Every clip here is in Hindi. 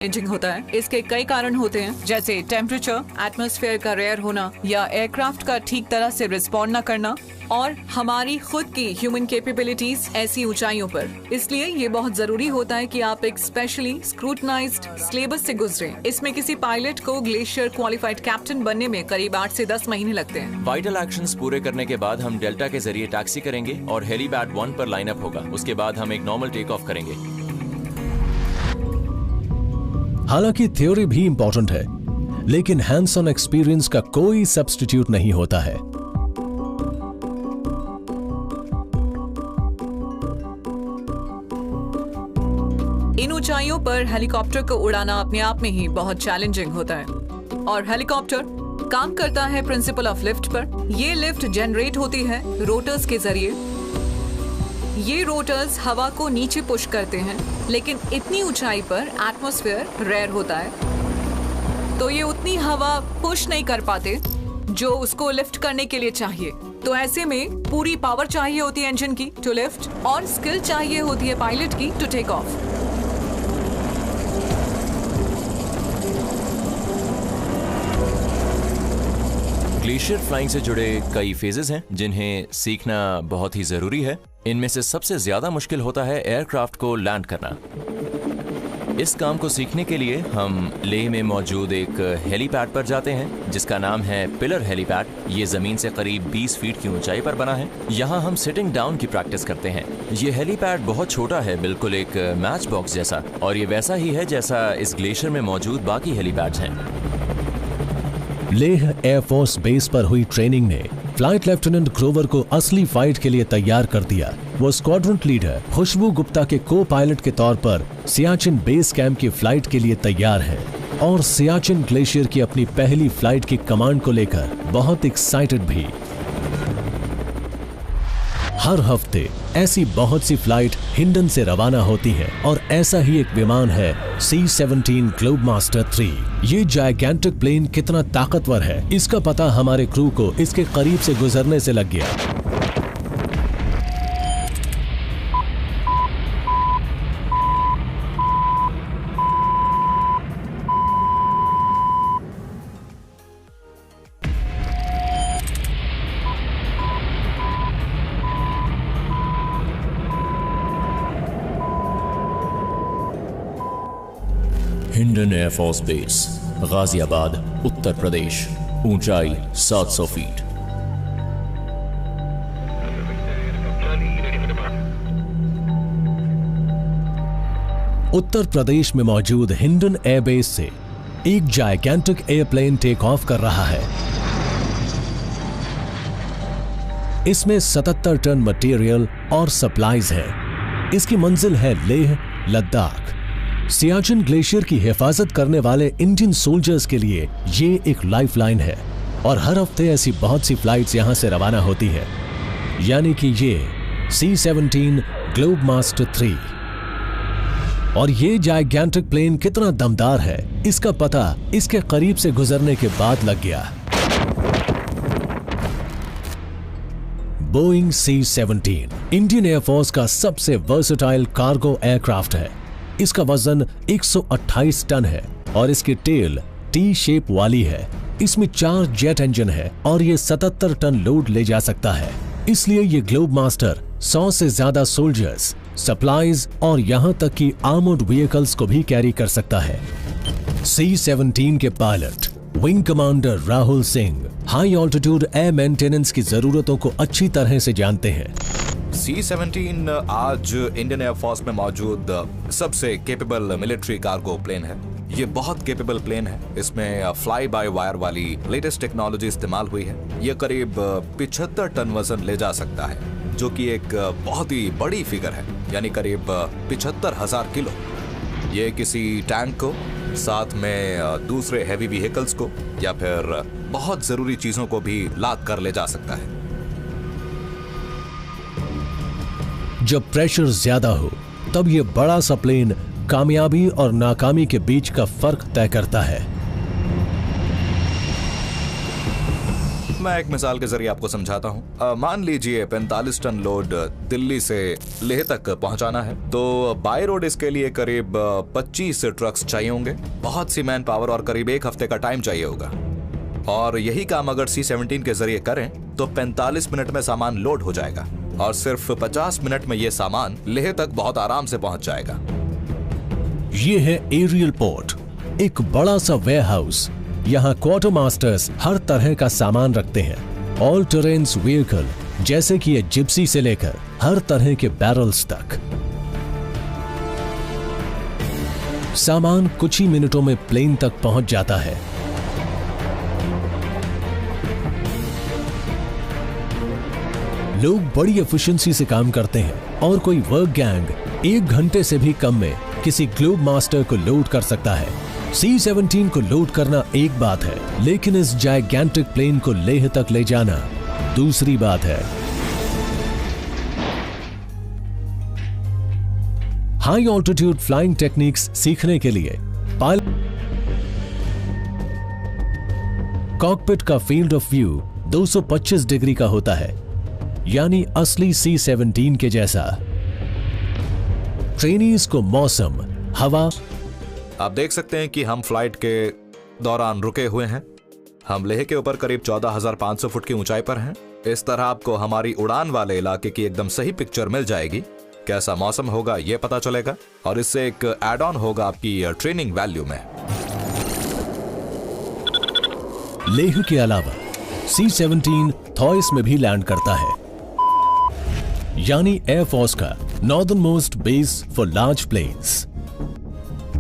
चैलेंजिंग होता है। इसके कई कारण होते हैं, जैसे टेम्परेचर, एटमॉस्फेयर का रेयर होना या एयरक्राफ्ट का ठीक तरह से रिस्पॉन्ड न करना और हमारी खुद की ह्यूमन कैपेबिलिटीज ऐसी ऊंचाइयों पर। इसलिए ये बहुत जरूरी होता है कि आप एक स्पेशली स्क्रूटनाइज्ड सिलेबस से गुजरें। इसमें किसी पायलट को ग्लेशियर क्वालिफाइड कैप्टन बनने में करीब 8 से 10 महीने लगते हैं। वाइटल एक्शंस पूरे करने के बाद हम डेल्टा के जरिए टैक्सी करेंगे और हेलीपैड 1 पर लाइन अप होगा। उसके बाद हम एक नॉर्मल टेक ऑफ करेंगे। हालांकि थ्योरी भी इंपॉर्टेंट है, लेकिन हैंड्स ऑन एक्सपीरियंस का कोई सब्स्टिट्यूट नहीं होता है। इन ऊंचाइयों पर हेलीकॉप्टर को उड़ाना अपने आप में ही बहुत चैलेंजिंग होता है और हेलीकॉप्टर काम करता है प्रिंसिपल ऑफ लिफ्ट पर। ये लिफ्ट जनरेट होती है रोटर्स के जरिए। ये रोटर्स हवा को नीचे पुश करते हैं, लेकिन इतनी ऊंचाई पर एटमॉस्फेयर रेयर होता है, तो ये उतनी हवा पुश नहीं कर पाते जो उसको लिफ्ट करने के लिए चाहिए। तो ऐसे में पूरी पावर चाहिए होती है इंजन की टू लिफ्ट और स्किल चाहिए होती है पायलट की to take off. Glacier flying से जुड़े कई फेजेस हैं जिन्हें सीखना बहुत ही जरूरी है। इनमें से सबसे ज्यादा मुश्किल होता है एयरक्राफ्ट को लैंड करना। इस काम को सीखने के लिए हम लेह में मौजूद एक हेलीपैड पर जाते हैं जिसका नाम है पिलर हेलीपैड। ये जमीन से करीब 20 फीट की ऊंचाई पर बना है। यहाँ हम सिटिंग डाउन की प्रैक्टिस करते हैं। ये हेलीपैड बहुत छोटा है, बिल्कुल एक मैच बॉक्स जैसा, और ये वैसा ही है जैसा इस ग्लेशियर में मौजूद बाकी हेलीपैड्स हैं। लेह एयरफोर्स बेस पर हुई ट्रेनिंग ने फ्लाइट लेफ्टिनेंट ग्रोवर को असली फाइट के लिए तैयार कर दिया। वो स्क्वाड्रन लीडर खुशबू गुप्ता के को पायलट के तौर पर सियाचिन बेस कैंप की फ्लाइट के लिए तैयार है और सियाचिन ग्लेशियर की अपनी पहली फ्लाइट की कमांड को लेकर बहुत एक्साइटेड भी। हर हफ्ते ऐसी बहुत सी फ्लाइट हिंडन से रवाना होती है और ऐसा ही एक विमान है C-17 ग्लोबमास्टर 3। ये जायगेंटिक प्लेन कितना ताकतवर है, इसका पता हमारे क्रू को इसके करीब से गुजरने से लग गया। Hindon air force base, Ghaziabad, Uttar Pradesh. ऊंचाई 700 फीट। उत्तर प्रदेश में मौजूद हिंडन एयरबेस से एक जायगेंटिक एयरप्लेन टेक ऑफ कर रहा है। इसमें 77 टन मटेरियल और सप्लाईज है। इसकी मंजिल है लेह, लद्दाख। सियाचिन ग्लेशियर की हिफाजत करने वाले इंडियन सोल्जर्स के लिए ये एक लाइफलाइन है और हर हफ्ते ऐसी बहुत सी फ्लाइट्स यहां से रवाना होती है। यानी कि ये C-17 ग्लोबमास्टर 3 और ये जायगेंटिक प्लेन कितना दमदार है, इसका पता इसके करीब से गुजरने के बाद लग गया। बोइंग C-17 इंडियन एयरफोर्स का सबसे वर्सेटाइल कार्गो एयरक्राफ्ट है। इसका वजन 128 टन है और इसकी टेल टी शेप वाली है। इसमें 4 जेट इंजन है और ये 77 टन लोड ले जा सकता है। इसलिए ये ग्लोबमास्टर 100 से ज्यादा सोल्जर्स, सप्लाईज और यहां तक कि आर्मर्ड व्हीकल्स को भी कैरी कर सकता है। C-17 के pilot wing commander Rahul Singh high altitude air maintenance की जरूरतों को अच्छी तरह से जानते हैं। C-17 आज इंडियन एयरफोर्स में मौजूद सबसे केपेबल मिलिट्री कार्गो प्लेन है। ये बहुत केपेबल प्लेन है। इसमें फ्लाई बाय वायर वाली लेटेस्ट टेक्नोलॉजी इस्तेमाल हुई है। ये करीब 75 टन वजन ले जा सकता है, जो कि एक बहुत ही बड़ी फिगर है, यानी करीब 75,000 किलो। ये किसी टैंक को, साथ में दूसरे हैवी व्हीकल्स को या फिर बहुत जरूरी चीजों को भी लाद कर ले जा सकता है। जब प्रेशर ज्यादा हो तब यह बड़ा सा प्लेन कामयाबी और नाकामी के बीच का फर्क तय करता है। मैं एक मिसाल के जरिए आपको समझाता हूँ। मान लीजिए 45 टन लोड दिल्ली से लेह तक पहुंचाना है, तो बाय रोड इसके लिए करीब 25 ट्रक्स चाहिए होंगे, बहुत सी मैन पावर और करीब 1 हफ्ते का टाइम चाहिए होगा। और यही काम अगर C-17 के जरिए करें तो 45 मिनट में सामान लोड हो जाएगा और सिर्फ 50 मिनट में यह सामान लेह तक बहुत आराम से पहुंच जाएगा। ये है एरियल पोर्ट, एक बड़ा सा वेयर हाउस। यहाँ क्वार्टर मास्टर्स हर तरह का सामान रखते हैं। ऑल टेरेन्स व्हीकल जैसे कि ये जिप्सी से लेकर हर तरह के बैरल्स तक। सामान कुछ ही मिनटों में प्लेन तक पहुंच जाता है। लोग बड़ी एफिशिएंसी से काम करते हैं और कोई वर्क गैंग 1 घंटे से भी कम में किसी ग्लोब मास्टर को लोड कर सकता है। C-17 को लोड करना एक बात है, लेकिन इस जायगेंटिक प्लेन को लेह तक ले जाना दूसरी बात है। हाई ऑल्टीट्यूड फ्लाइंग टेक्निक्स सीखने के लिए पायलट कॉकपिट का फील्ड ऑफ व्यू 225 डिग्री का होता है, यानी असली C-17 के जैसा। ट्रेनीज को मौसम, हवा। आप देख सकते हैं कि हम फ्लाइट के दौरान रुके हुए हैं। हम लेह के ऊपर करीब 14,500 फुट की ऊंचाई पर हैं। इस तरह आपको हमारी उड़ान वाले इलाके की एकदम सही पिक्चर मिल जाएगी। कैसा मौसम होगा यह पता चलेगा और इससे एक एड ऑन होगा आपकी ट्रेनिंग वैल्यू में। लेह के अलावा C-17 थॉइस में भी लैंड करता है, यानी एयरफोर्स का northern most base for large planes.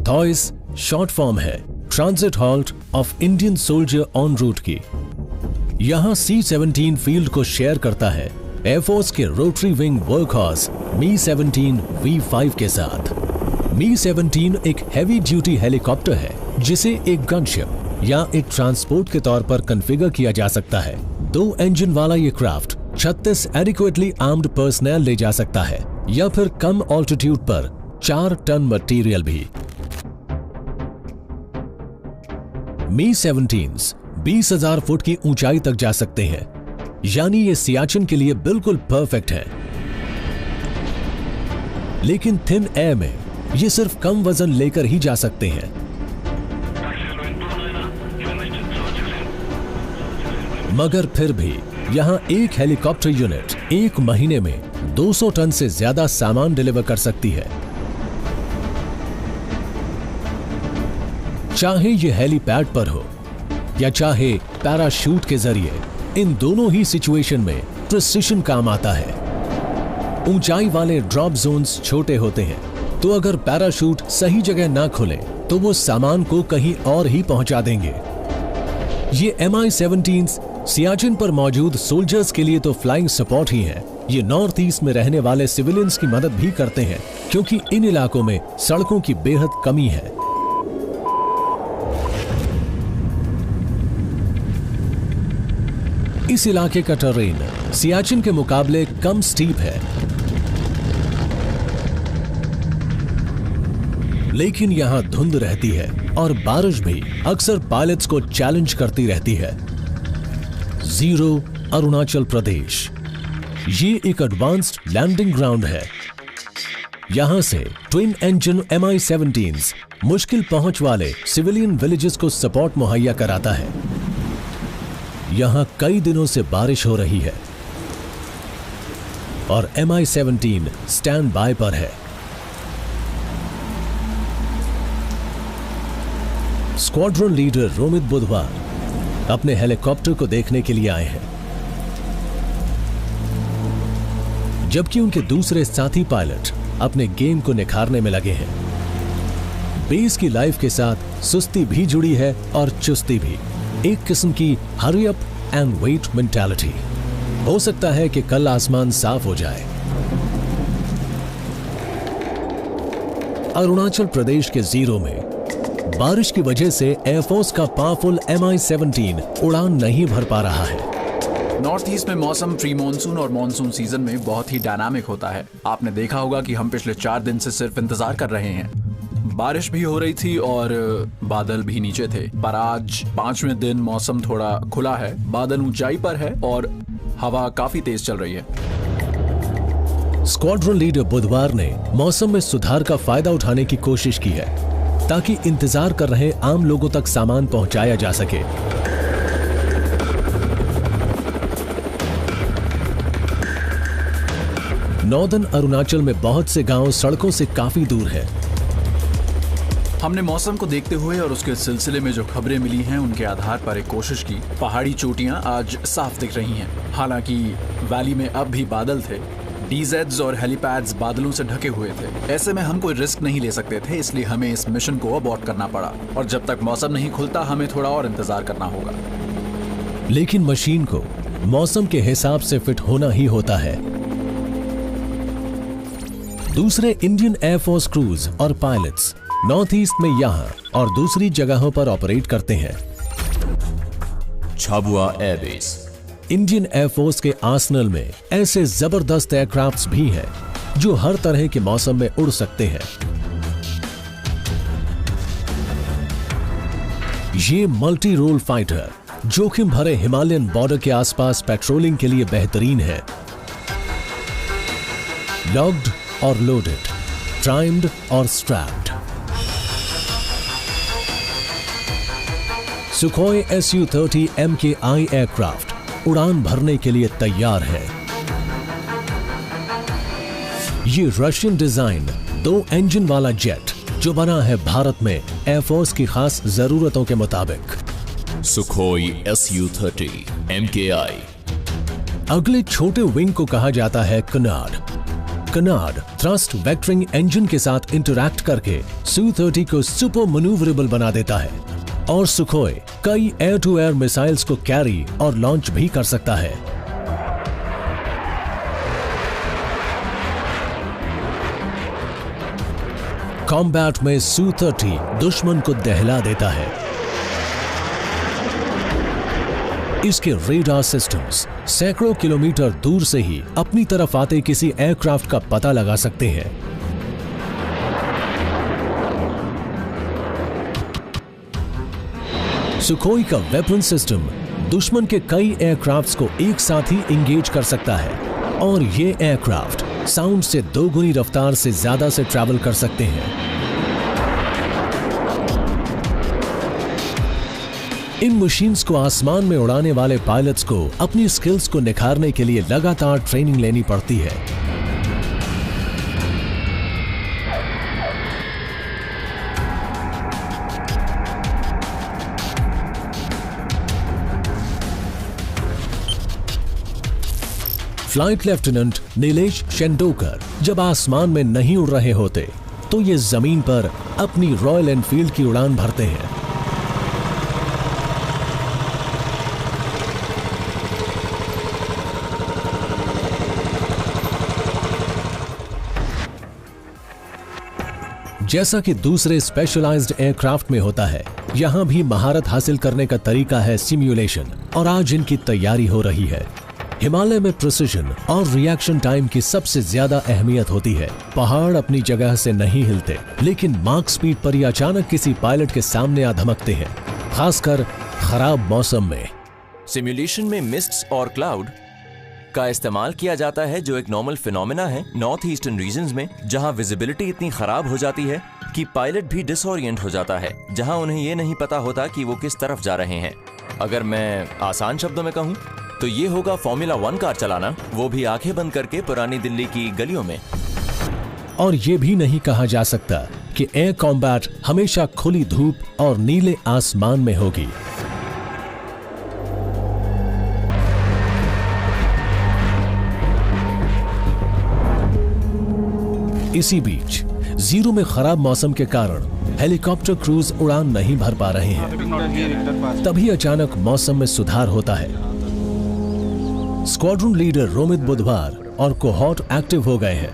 Thoise short form है transit halt of Indian soldier on route की। यहां C-17 फील्ड को शेयर करता है एयरफोर्स के rotary wing workhorse Mi-17 V5 के साथ। Mi-17 एक हैवी ड्यूटी हेलीकॉप्टर है जिसे एक गनशिप या एक ट्रांसपोर्ट के तौर पर कॉन्फ़िगर किया जा सकता है। 2 इंजन वाला ये क्राफ्ट 36 एडिक्वेटली आर्म्ड पर्सनल ले जा सकता है या फिर कम ऑल्टीट्यूड पर 4 टन मटेरियल भी। Mi-17s 20,000 फुट की ऊंचाई तक जा सकते हैं, यानी ये सियाचिन के लिए बिल्कुल परफेक्ट है। लेकिन थिन एयर में ये सिर्फ कम वजन लेकर ही जा सकते हैं। मगर फिर भी यहां एक हेलीकॉप्टर यूनिट 1 महीने में 200 टन से ज्यादा सामान डिलीवर कर सकती है। चाहे ये हेलीपैड पर हो या चाहे पैराशूट के जरिए, इन दोनों ही सिचुएशन में प्रिसिशन काम आता है। ऊंचाई वाले ड्रॉप जोन्स छोटे होते हैं, तो अगर पैराशूट सही जगह ना खुले तो वो सामान को कहीं और ही पहुंचा देंगे। ये Mi-17s सियाचिन पर मौजूद सोल्जर्स के लिए तो फ्लाइंग सपोर्ट ही है। ये नॉर्थ ईस्ट में रहने वाले सिविलियंस की मदद भी करते हैं, क्योंकि इन इलाकों में सड़कों की बेहद कमी है। इस इलाके का टेरेन सियाचिन के मुकाबले कम स्टीप है, लेकिन यहां धुंध रहती है और बारिश भी अक्सर पायलट्स को चैलेंज करती रहती है। जीरो अरुणाचल प्रदेश ये एक एडवांस्ड लैंडिंग ग्राउंड है। यहां से ट्विन इंजन Mi-17s मुश्किल पहुंच वाले सिविलियन विलेजेस को सपोर्ट मुहैया कराता है। यहां कई दिनों से बारिश हो रही है और Mi-17 स्टैंड बाय पर है। स्क्वाड्रन लीडर रोमित बुधवार अपने हेलीकॉप्टर को देखने के लिए आए हैं, जबकि उनके दूसरे साथी पायलट अपने गेम को निखारने में लगे हैं। बेस की लाइफ के साथ सुस्ती भी जुड़ी है और चुस्ती भी, एक किस्म की hurry up and wait mentality. हो सकता है कि कल आसमान साफ हो जाए। अरुणाचल प्रदेश के जीरो में बारिश की वजह से एयरफोर्स का पावरफुल Mi-17 उड़ान नहीं भर पा रहा है। नॉर्थ ईस्ट में मौसम प्री मॉनसून और मॉनसून सीजन में बहुत ही डायनामिक होता है। आपने देखा होगा कि हम पिछले 4 दिन से सिर्फ इंतजार कर रहे हैं। बारिश भी हो रही थी और बादल भी नीचे थे, पर आज 5वें दिन मौसम थोड़ा खुला है, बादल ऊंचाई पर है और हवा काफी तेज चल रही है। स्क्वाड्रन लीडर बुधवार ने मौसम में सुधार का फायदा उठाने की कोशिश की है ताकि इंतजार कर रहे आम लोगों तक सामान पहुंचाया जा सके। नॉर्दर्न अरुणाचल में बहुत से गांव सड़कों से काफी दूर है। हमने मौसम को देखते हुए और उसके सिलसिले में जो खबरें मिली हैं उनके आधार पर एक कोशिश की। पहाड़ी चोटियां आज साफ दिख रही हैं। हालांकि वैली में अब भी बादल थे। डीजेड्स और हेलीपैड्स बादलों से ढके हुए थे। ऐसे में हम कोई रिस्क नहीं ले सकते थे, इसलिए हमें इस मिशन को अबॉर्ट करना पड़ा और जब तक मौसम नहीं खुलता हमें थोड़ा और इंतजार करना होगा। लेकिन मशीन को मौसम के हिसाब से फिट होना ही होता है। दूसरे इंडियन एयरफोर्स क्रूज और पायलट्स नॉर्थ ईस्ट में यहां और दूसरी जगहों पर ऑपरेट करते हैं। झाबुआ एयरबेस। इंडियन एयरफोर्स के आर्सेनल में ऐसे जबरदस्त एयरक्राफ्ट्स भी हैं जो हर तरह के मौसम में उड़ सकते हैं। ये मल्टी रोल फाइटर जोखिम भरे हिमालयन बॉर्डर के आसपास पेट्रोलिंग के लिए बेहतरीन है। लॉक्ड और लोडेड, प्राइम्ड और strapped. Sukhoi Su-30 MKI aircraft उड़ान भरने के लिए तैयार है। ये रशियन डिजाइन 2 इंजन वाला जेट जो बना है भारत में एयरफोर्स की खास जरूरतों के मुताबिक। Sukhoi Su-30 MKI। अगले छोटे विंग को कहा जाता है canard. Canard thrust vectoring engine के साथ इंटरैक्ट करके Su-30 को सुपर मैन्यूवरेबल बना देता है और सुखोई कई एयर टू एयर मिसाइल्स को कैरी और लॉन्च भी कर सकता है। कॉम्बैट में Su-30 दुश्मन को दहला देता है। इसके रेडार सिस्टम्स सैकड़ों किलोमीटर दूर से ही अपनी तरफ आते किसी एयरक्राफ्ट का पता लगा सकते हैं। सुखोई का वेपन सिस्टम दुश्मन के कई एयरक्राफ्ट्स को एक साथ ही इंगेज कर सकता है और ये एयरक्राफ्ट साउंड से 2 गुनी रफ्तार से ज्यादा से ट्रैवल कर सकते हैं। इन मशीन्स को आसमान में उड़ाने वाले पायलट्स को अपनी स्किल्स को निखारने के लिए लगातार ट्रेनिंग लेनी पड़ती है। फ्लाइट लेफ्टिनेंट नीलेश शेंडोकर जब आसमान में नहीं उड़ रहे होते तो ये जमीन पर अपनी रॉयल एनफील्ड की उड़ान भरते हैं। जैसा कि दूसरे स्पेशलाइज्ड एयरक्राफ्ट में होता है, यहां भी महारत हासिल करने का तरीका है सिमुलेशन और आज इनकी तैयारी हो रही है। हिमालय में प्रिसिजन और रिएक्शन टाइम की सबसे ज्यादा अहमियत होती है। पहाड़ अपनी जगह से नहीं हिलते, लेकिन मार्क स्पीड पर ही अचानक किसी पायलट के सामने आ धमकते हैं, खासकर खराब मौसम में। सिमुलेशन में मिस्ट्स और क्लाउड का इस्तेमाल किया जाता है जो एक नॉर्मल फिनोमेना है नॉर्थ ईस्टर्न रीजन्स में, जहां विजिबिलिटी इतनी खराब हो जाती है कि पायलट भी डिसओरिएंट हो जाता है, जहां उन्हें ये नहीं पता होता कि वो किस तरफ जा रहे हैं। अगर मैं आसान शब्दों में कहूं तो ये होगा फॉर्मूला 1 कार चलाना, वो भी आंखें बंद करके पुरानी दिल्ली की गलियों में। और ये भी नहीं कहा जा सकता कि एयर कॉम्बैट हमेशा खुली धूप और नीले आसमान में होगी। इसी बीच जीरो में खराब मौसम के कारण हेलीकॉप्टर क्रूज उड़ान नहीं भर पा रहे हैं। तभी अचानक मौसम में सुधार होता है। स्क्वाड्रन लीडर रोमित बुधवार और कोहॉर्ट एक्टिव हो गए हैं,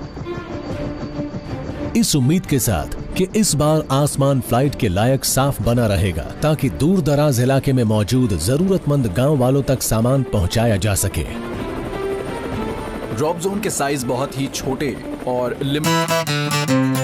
इस उम्मीद के साथ कि इस बार आसमान फ्लाइट के लायक साफ बना रहेगा ताकि दूर दराज इलाके में मौजूद जरूरतमंद गांव वालों तक सामान पहुंचाया जा सके। ड्रॉप जोन के साइज बहुत ही छोटे और लिमिटेड